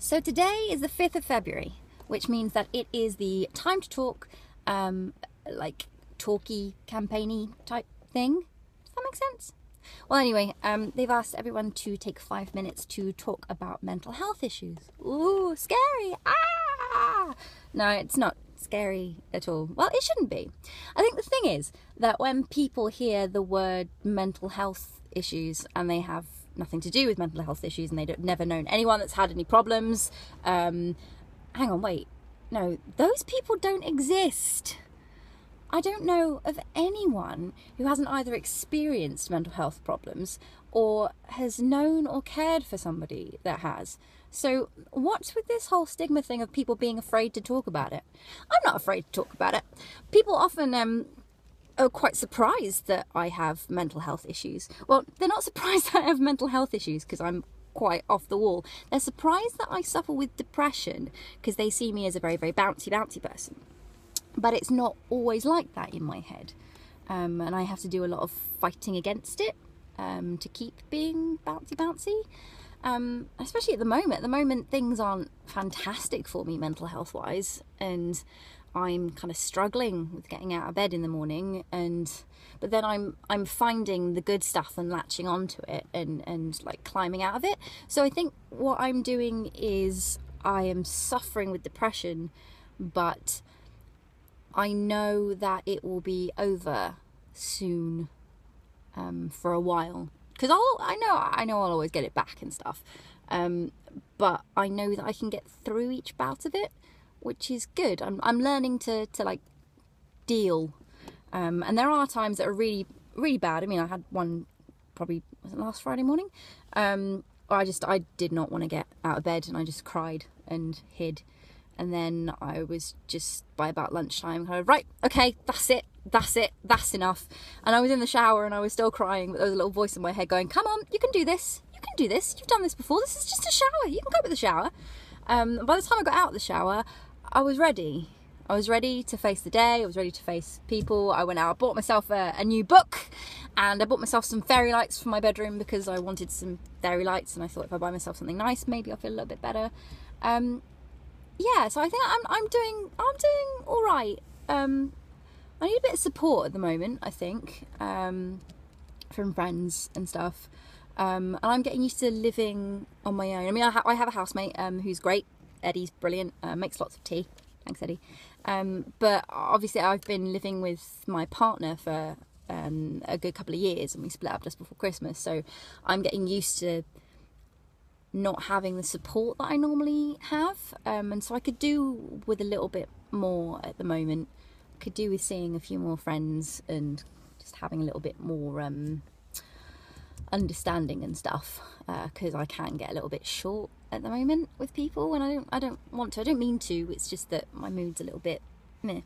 So today is the 5th of February, which means that it is the time to talk, like talky, campaigny type thing. Does that make sense? Well, anyway, they've asked everyone to take 5 minutes to talk about mental health issues. Ooh, scary! Ah! No, it's not scary at all. Well, it shouldn't be. I think the thing is that when people hear the word mental health issues and they have nothing to do with mental health issues and they've never known anyone that's had any problems, hang on, wait, no, those people don't exist. I don't know of anyone who hasn't either experienced mental health problems or has known or cared for somebody that has. So what's with this whole stigma thing of people being afraid to talk about it? I'm not afraid to talk about it. People often are quite surprised that I have mental health issues. Well, they're not surprised that I have mental health issues because I'm quite off the wall. They're surprised that I suffer with depression because they see me as a very, very bouncy person. But it's not always like that in my head. And I have to do a lot of fighting against it to keep being bouncy. Especially at the moment. At the moment, things aren't fantastic for me mental health wise. And I'm kind of struggling with getting out of bed in the morning. But then I'm finding the good stuff and latching onto it and like climbing out of it. So I think what I'm doing is I am suffering with depression, but I know that it will be over soon, for a while, because I know I'll always get it back and stuff, but I know that I can get through each bout of it, which is good. I'm learning to like deal, and there are times that are really, really bad. I mean, I had one probably, was it last Friday morning, I did not want to get out of bed and I just cried and hid. And then I was just, by about lunchtime, kind of, right, okay, that's enough. And I was in the shower and I was still crying, but there was a little voice in my head going, come on, you can do this, you've done this before, this is just a shower, you can cope with the shower. By the time I got out of the shower, I was ready. I was ready to face the day, I was ready to face people. I went out, I bought myself a new book, and I bought myself some fairy lights for my bedroom because I wanted some fairy lights, and I thought if I buy myself something nice, maybe I'll feel a little bit better. Yeah, so I think I'm doing all right. I need a bit of support at the moment, I think, from friends and stuff. And I'm getting used to living on my own. I mean, I have a housemate who's great. Eddie's brilliant. Makes lots of tea. Thanks, Eddie. But obviously, I've been living with my partner for a good couple of years, and we split up just before Christmas. So I'm getting used to not having the support that I normally have, and so I could do with a little bit more at the moment. Could do with seeing a few more friends and just having a little bit more understanding and stuff, because I can get a little bit short at the moment with people, and I don't want to. I don't mean to. It's just that my mood's a little bit meh.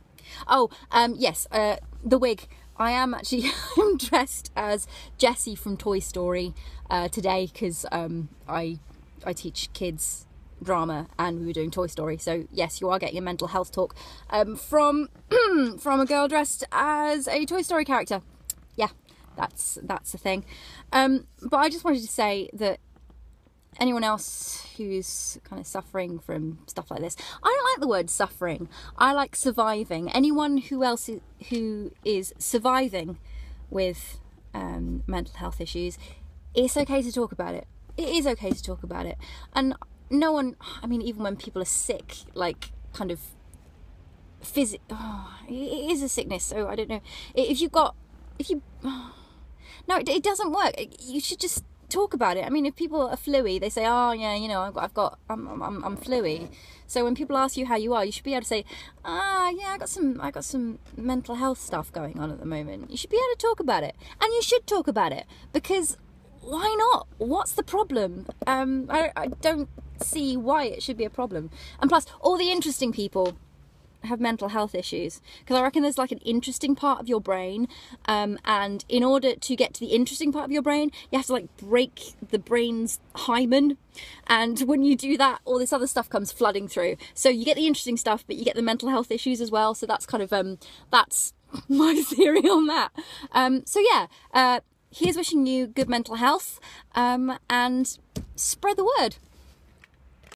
Oh, yes, the wig. I am actually I'm dressed as Jessie from Toy Story today because I teach kids drama and we were doing Toy Story. So yes, you are getting a mental health talk from a girl dressed as a Toy Story character. Yeah, that's the thing. But I just wanted to say that anyone else who's kind of suffering from stuff like this, I don't like the word suffering. I like surviving. Anyone who is surviving with mental health issues, it's okay to talk about it. It is okay to talk about it. And no one, I mean, even when people are sick, like kind of it is a sickness. So I don't know no, it doesn't work. You should just talk about it. I mean, if people are fluey, they say, oh yeah, you know, I'm fluey. So when people ask you how you are, you should be able to say, yeah, I got some mental health stuff going on at the moment. You should be able to talk about it, and you should talk about it, because why not? What's the problem? I don't see why it should be a problem. And plus, all the interesting people have mental health issues, because I reckon there's like an interesting part of your brain, and in order to get to the interesting part of your brain, you have to like break the brain's hymen, and when you do that, all this other stuff comes flooding through. So you get the interesting stuff, but you get the mental health issues as well. So that's kind of that's my theory on that. So yeah, here's wishing you good mental health, and spread the word.